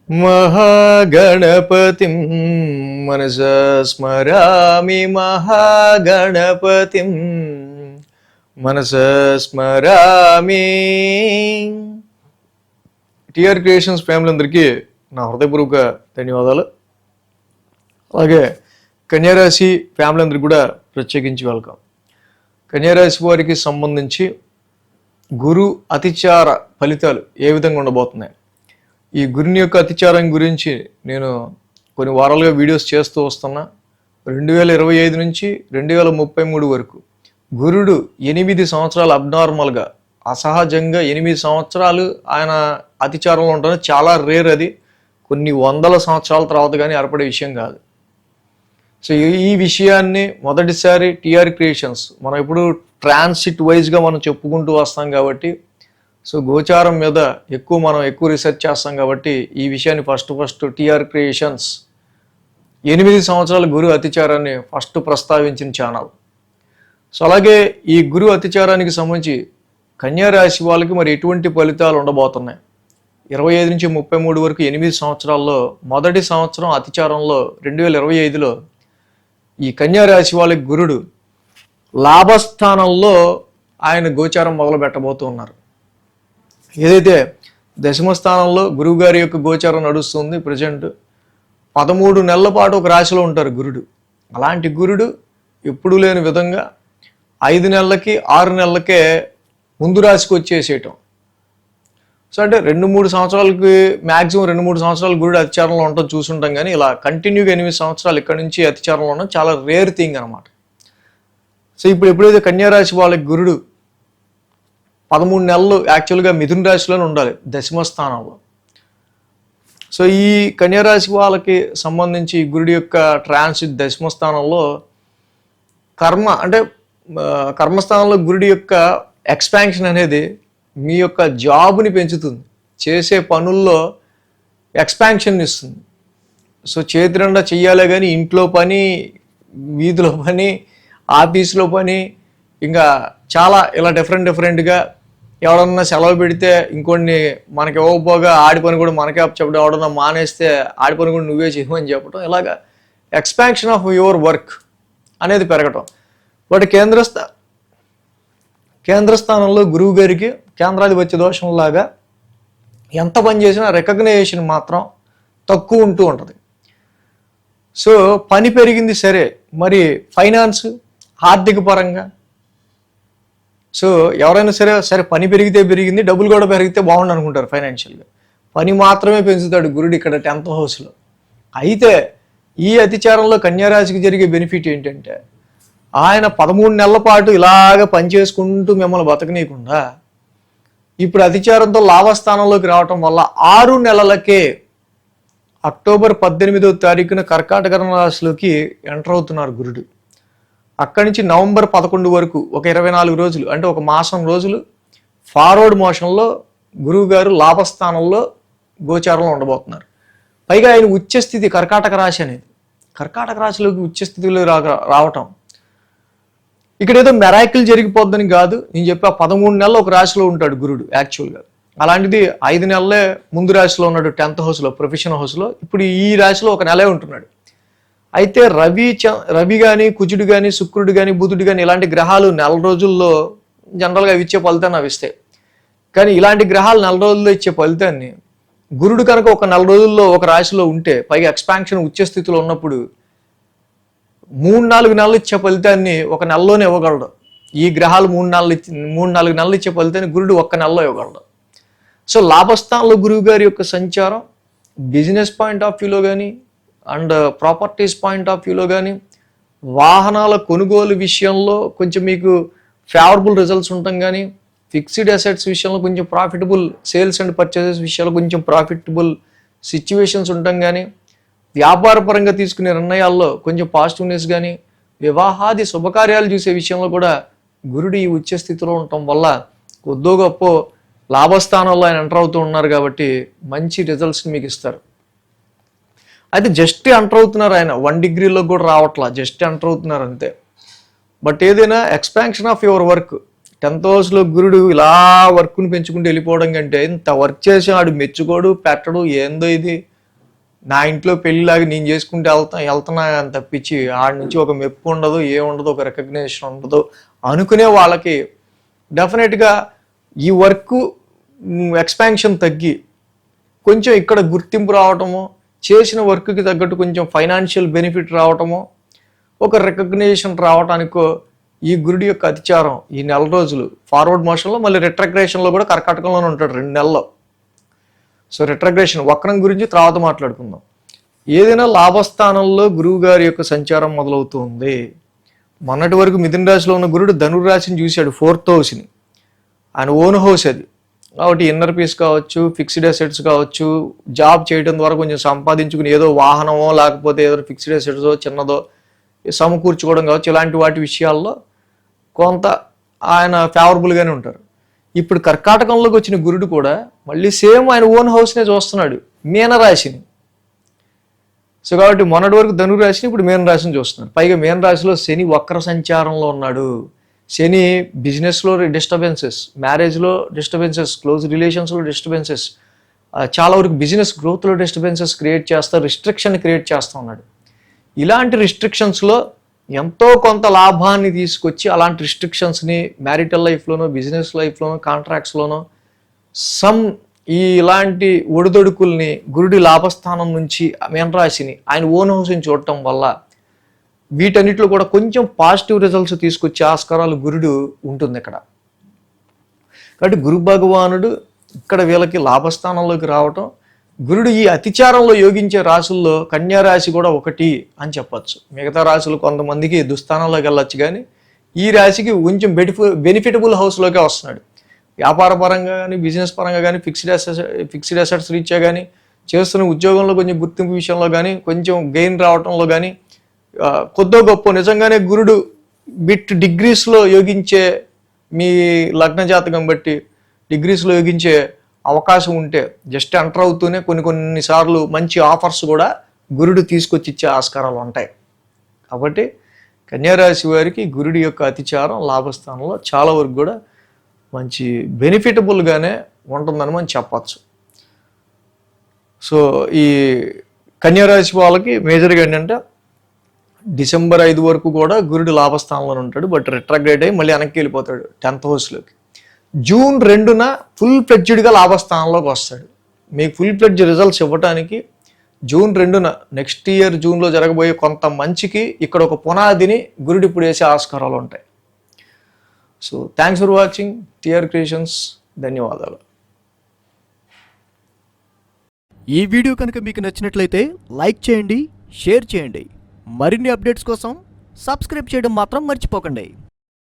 మహాగణపతిం మనసా స్మరామి మహాగణపతిం మనసా స్మరామి. TR creations family అందరికీ నా హృదయపూర్వక ధన్యవాదాలు. అలాగే కన్యారాశి ఫ్యామిలీ అందరికీ కూడా ప్రత్యేకించి వెల్కమ్. కన్యారాశి వారికి సంబంధించి గురు అతిచార ఫలితాలు ఏ విధంగా ఉండబోతున్నాయి, ఈ గురుని యొక్క అతిచారం గురించి నేను కొన్ని వారాలుగా వీడియోస్ చేస్తూ వస్తున్నా. 2025 నుంచి 2033 వరకు గురుడు 8 సంవత్సరాలు అబ్నార్మల్గా అసహజంగా 8 సంవత్సరాలు ఆయన అతిచారంలో ఉండడం చాలా రేర్. అది కొన్ని వందల సంవత్సరాల తర్వాత కానీ ఏర్పడే విషయం కాదు. సో ఈ విషయాన్ని మొదటిసారి టిఆర్ క్రియేషన్స్ మనం ఇప్పుడు ట్రాన్సిట్ వైజ్గా మనం చెప్పుకుంటూ వస్తాం కాబట్టి, సో గోచారం మీద ఎక్కువ రీసెర్చ్ చేస్తాం కాబట్టి ఈ విషయాన్ని ఫస్ట్ టిఆర్ క్రియేషన్స్ 8 సంవత్సరాల గురు అతిచారాన్ని ఫస్ట్ ప్రస్తావించిన ఛానల్. సో అలాగే ఈ గురు అతిచారానికి సంబంధించి కన్యా రాశి వాళ్ళకి మరి ఎటువంటి ఫలితాలు ఉండబోతున్నాయి, 25 నుంచి 33 వరకు 8 సంవత్సరాల్లో మొదటి సంవత్సరం అతిచారంలో 2025లో ఈ కన్యా రాశి వాళ్ళకి గురుడు లాభస్థానంలో ఆయన గోచారం మొదలు పెట్టబోతున్నారు. ఏదైతే దశమ స్థానంలో గురువు గారి యొక్క గోచారం నడుస్తుంది ప్రజెంట్ 13 నెలల పాటు ఒక రాశిలో ఉంటారు గురుడు. అలాంటి గురుడు ఎప్పుడూ లేని విధంగా 5 నెలలకి 6 నెలలకే ముందు రాశికి వచ్చేసేయటం. సో అంటే 2-3 సంవత్సరాలకి మ్యాక్సిమం 2-3 సంవత్సరాలు గురుడు అతిచారంలో ఉండటం చూసుంటాం, కానీ ఇలా కంటిన్యూగా 8 సంవత్సరాలు ఇక్కడ నుంచి అతిచారంలో ఉండడం చాలా రేర్ థింగ్ అనమాట. సో ఇప్పుడు ఎప్పుడైతే కన్యా రాశి వాళ్ళకి గురుడు 13 నెలలు యాక్చువల్గా మిథున రాశిలోనే ఉండాలి దశమ స్థానంలో. సో ఈ కన్యా రాశి వాళ్ళకి సంబంధించి గురుడి యొక్క ట్రాన్సిట్ దశమ స్థానంలో కర్మస్థానంలో గురుడి యొక్క ఎక్స్పాన్షన్ అనేది మీ యొక్క జాబ్ని పెంచుతుంది, చేసే పనుల్లో ఎక్స్పాన్షన్ ఇస్తుంది. సో చేతి నిండా చెయ్యాలే కానీ ఇంట్లో పని, వీధిలో పని, ఆఫీస్లో పని, ఇంకా చాలా ఇలా డిఫరెంట్గా ఎవడన్నా సెలవు పెడితే ఇంకొన్ని మనకి ఇవ్వకపోగా ఆడి పని కూడా మనకే చెప్పడం, ఎవడన్నా మానేస్తే ఆడి పని కూడా నువ్వే చేయమని చెప్పడం, ఇలాగా ఎక్స్పాన్షన్ ఆఫ్ యువర్ వర్క్ అనేది పెరగటం. బట్ కేంద్రస్థానంలో గురువు గారికి కేంద్రాధిపత్య దోషంలాగా ఎంత పని చేసినా రికగ్నైజేషన్ మాత్రం తక్కువ ఉంటూ ఉంటుంది. సో పని పెరిగింది సరే, మరి ఫైనాన్స్ ఆర్థిక పరంగా సో ఎవరైనా సరే పని పెరిగింది, డబ్బులు కూడా పెరిగితే బాగుండు అనుకుంటారు ఫైనాన్షియల్గా. పని మాత్రమే పెంచుతాడు గురుడు ఇక్కడ 10th హౌస్లో. అయితే ఈ అతిచారంలో కన్యారాశికి జరిగే బెనిఫిట్ ఏంటంటే ఆయన 13 నెలల పాటు ఇలాగ పని చేసుకుంటూ మిమ్మల్ని బతకనీయకుండా ఇప్పుడు అతిచారంతో లాభస్థానంలోకి రావటం వల్ల 6 నెలలకే అక్టోబర్ 18వ తారీఖున కర్కాటక రాశిలోకి ఎంటర్ అవుతున్నారు గురుడు. అక్కడి నుంచి నవంబర్ 11 వరకు ఒక 24 రోజులు అంటే ఒక మాసం రోజులు ఫార్వర్డ్ మోషన్లో గురువు గారు లాభస్థానంలో గోచారంలో ఉండబోతున్నారు. పైగా ఆయన ఉచ్చస్థితి కర్కాటక రాశి అనేది, కర్కాటక రాశిలోకి ఉచ్చస్థితిలో రావటం ఇక్కడ ఏదో మెరాకిల్ జరిగిపోద్దని కాదు. నేను చెప్పా 13 నెలలు ఒక రాశిలో ఉంటాడు గురుడు యాక్చువల్గా. అలాంటిది 5 నెలలే ముందు రాశిలో ఉన్నాడు 10th హౌస్లో, ప్రొఫెషనల్ హౌస్లో. ఇప్పుడు ఈ రాశిలో ఒక నెలే ఉంటున్నాడు. అయితే రవి కానీ, కుజుడు కానీ, శుక్రుడు కానీ, బుధుడు కానీ ఇలాంటి గ్రహాలు నెల రోజుల్లో జనరల్గా అవి ఇచ్చే ఫలితాన్ని అవి ఇస్తాయి. కానీ ఇలాంటి గ్రహాలు నెల రోజుల్లో ఇచ్చే ఫలితాన్ని గురుడు కనుక ఒక నెల రోజుల్లో ఒక రాశిలో ఉంటే, పైగా ఎక్స్పాన్షన్ ఉచ్చ స్థితిలో ఉన్నప్పుడు 3-4 నెలలు ఇచ్చే ఫలితాన్ని ఒక నెలలోనే ఇవ్వగలడు. ఈ గ్రహాలు 3-4 నెలలు ఇచ్చే ఫలితాన్ని గురుడు ఒక్క నెలలో ఇవ్వగలడు. సో లాభస్థానంలో గురువు గారి యొక్క సంచారం బిజినెస్ పాయింట్ ఆఫ్ వ్యూలో కానీ అండ్ ప్రాపర్టీస్ పాయింట్ ఆఫ్ వ్యూలో కానీ, వాహనాల కొనుగోలు విషయంలో కొంచెం మీకు ఫేవరబుల్ రిజల్ట్స్ ఉండటం కానీ, ఫిక్స్డ్ అసెట్స్ విషయంలో కొంచెం ప్రాఫిటబుల్ సేల్స్ అండ్ పర్చేసెస్ విషయాల్లో కొంచెం ప్రాఫిటబుల్ సిచ్యువేషన్స్ ఉండటం కానీ, వ్యాపారపరంగా తీసుకునే నిర్ణయాల్లో కొంచెం పాజిటివ్నెస్ కానీ, వివాహాది శుభకార్యాలు చూసే విషయంలో కూడా గురుడు ఈ ఉచ్చ స్థితిలో ఉండటం వల్ల కొద్దో గొప్ప లాభస్థానంలో ఆయన ఎంటర్ అవుతూ ఉన్నారు కాబట్టి మంచి రిజల్ట్స్ని మీకు ఇస్తారు. అయితే జస్ట్ ఎంటర్ అవుతున్నారు, ఆయన 1 డిగ్రీలో కూడా రావట్లా, జస్ట్ ఎంటర్ అవుతున్నారు అంతే. బట్ ఏదైనా expansion of your work 10th హౌస్లో గురుడు ఇలా వర్క్ని పెంచుకుంటూ వెళ్ళిపోవడం కంటే ఇంత వర్క్ చేసి ఆడు మెచ్చుకోడు పెట్టడు, ఏందో ఇది నా ఇంట్లో పెళ్ళిలాగా నేను చేసుకుంటే వెళ్తున్నా అని తప్పించి ఆడి నుంచి ఒక మెప్పు ఉండదు, ఏముండదు, ఒక రికగ్నేషన్ ఉండదు అనుకునే వాళ్ళకి డెఫినెట్గా ఈ వర్క్ ఎక్స్పాన్షన్ తగ్గి కొంచెం ఇక్కడ గుర్తింపు రావటము, చేసిన వర్క్కి తగ్గట్టు కొంచెం ఫైనాన్షియల్ బెనిఫిట్ రావటము, ఒక రికగ్నేషన్ రావటానికో ఈ గురుడి యొక్క అతిచారం ఈ నెల రోజులు ఫార్వర్డ్ మోషన్లో, మళ్ళీ రిట్రగ్రేషన్లో కూడా కర్కాటకంలోనే ఉంటాడు 2 నెలల్లో. సో రిట్రగ్రేషన్ వక్రం గురించి తర్వాత మాట్లాడుకుందాం. ఏదైనా లాభస్థానంలో గురువు గారి యొక్క సంచారం మొదలవుతుంది. మొన్నటి వరకు మిథున రాశిలో ఉన్న గురుడు ధనుర్రాశిని చూశాడు, 4th హౌస్ని, ఆయన ఓన్ హౌస్ అది. కాబట్టి ఇన్నర్ పీస్ కావచ్చు, ఫిక్స్డ్ అసెట్స్ కావచ్చు, జాబ్ చేయడం ద్వారా కొంచెం సంపాదించుకుని ఏదో వాహనమో లేకపోతే ఏదో ఫిక్స్డ్ అసెట్సో చిన్నదో సమకూర్చుకోవడం కావచ్చు, ఇలాంటి వాటి విషయాల్లో కొంత ఆయన ఫేవరబుల్గానే ఉంటారు. ఇప్పుడు కర్కాటకంలోకి వచ్చిన గురుడు కూడా మళ్ళీ సేమ్ ఆయన ఓన్ హౌస్నే చూస్తున్నాడు, మీనరాశిని. సో కాబట్టి మొన్నటి వరకు ధనురాశిని, ఇప్పుడు మీనరాశిని చూస్తున్నాడు. పైగా మీనరాశిలో శని వక్ర సంచారంలో ఉన్నాడు. శని బిజినెస్లో డిస్టర్బెన్సెస్, మ్యారేజ్లో డిస్టర్బెన్సెస్, క్లోజ్ రిలేషన్స్లో డిస్టర్బెన్సెస్, చాలా వరకు బిజినెస్ గ్రోత్లో డిస్టర్బెన్సెస్ క్రియేట్ చేస్తా, రిస్ట్రిక్షన్ క్రియేట్ చేస్తూ ఉన్నాడు. ఇలాంటి రిస్ట్రిక్షన్స్లో ఎంతో కొంత లాభాన్ని తీసుకొచ్చి అలాంటి రిస్ట్రిక్షన్స్ని మ్యారిటల్ లైఫ్లోనో, బిజినెస్ లైఫ్లోనో, కాంట్రాక్ట్స్లోనో ఇలాంటి ఒడిదొడుకుల్ని గురుడి లాభస్థానం నుంచి మీనరాశిని ఆయన ఓన్ హౌస్ని చూడటం వల్ల వీటన్నిటిలో కూడా కొంచెం పాజిటివ్ రిజల్ట్స్ తీసుకొచ్చే ఆస్కారాలు గురుడు ఉంటుంది ఇక్కడ. కాబట్టి గురు భగవానుడు ఇక్కడ వీళ్ళకి లాభస్థానంలోకి రావటం, గురుడు ఈ అతిచారంలో యోగించే రాశుల్లో కన్యా రాశి కూడా ఒకటి అని చెప్పచ్చు. మిగతా రాశులు కొంతమందికి దుస్థానంలోకి వెళ్ళొచ్చు, కానీ ఈ రాశికి కొంచెం బెనిఫిటబుల్ హౌస్లోకే వస్తున్నాడు. వ్యాపార పరంగా కానీ, బిజినెస్ పరంగా కానీ, ఫిక్స్డ్ అసెట్స్ రీత్యా కానీ, చేస్తున్న ఉద్యోగంలో కొంచెం గుర్తింపు విషయంలో కానీ, కొంచెం గెయిన్ రావడంలో కానీ, కొద్దో గొప్ప నిజంగానే గురుడు డిగ్రీస్లో యోగించే, మీ లగ్న జాతకం బట్టి డిగ్రీస్లో యోగించే అవకాశం ఉంటే జస్ట్ ఎంటర్ అవుతూనే కొన్నిసార్లు మంచి ఆఫర్స్ కూడా గురుడు తీసుకొచ్చి ఇచ్చే ఆస్కారాలు ఉంటాయి. కాబట్టి కన్యారాశి వారికి గురుడి యొక్క అతిచారం లాభస్థానంలో చాలా వరకు కూడా మంచి బెనిఫిటబుల్గానే ఉంటుందని మనం చెప్పచ్చు. సో ఈ కన్యారాశి వాళ్ళకి మేజర్గా ఏంటంటే డిసెంబర్ 5 వరకు కూడా గురుడు లాభస్థానంలో ఉంటాడు, బట్ రిట్రగ్రేడ్ అయ్యి మళ్ళీ వెనక్కి వెళ్ళిపోతాడు 10th హౌస్లోకి. జూన్ 2న ఫుల్ ఫ్లెడ్జ్డ్గా లాభస్థానంలోకి వస్తాడు. మీకు ఫుల్ ఫ్లెడ్జ్ రిజల్ట్స్ ఇవ్వడానికి జూన్ 2న నెక్స్ట్ ఇయర్ జూన్లో జరగబోయే కొంత మంచికి ఇక్కడ ఒక పునాదిని గురుడు ఇప్పుడు వేసే ఆస్కారాలు ఉంటాయి. So thanks for watching TR Creations. ధన్యవాదాలు. ఈ వీడియో కనుక మీకు నచ్చినట్లయితే లైక్ చేయండి, షేర్ చేయండి. మరిన్ని అప్డేట్స్ కోసం సబ్స్క్రైబ్ చేయడం మాత్రం మర్చిపోకండి.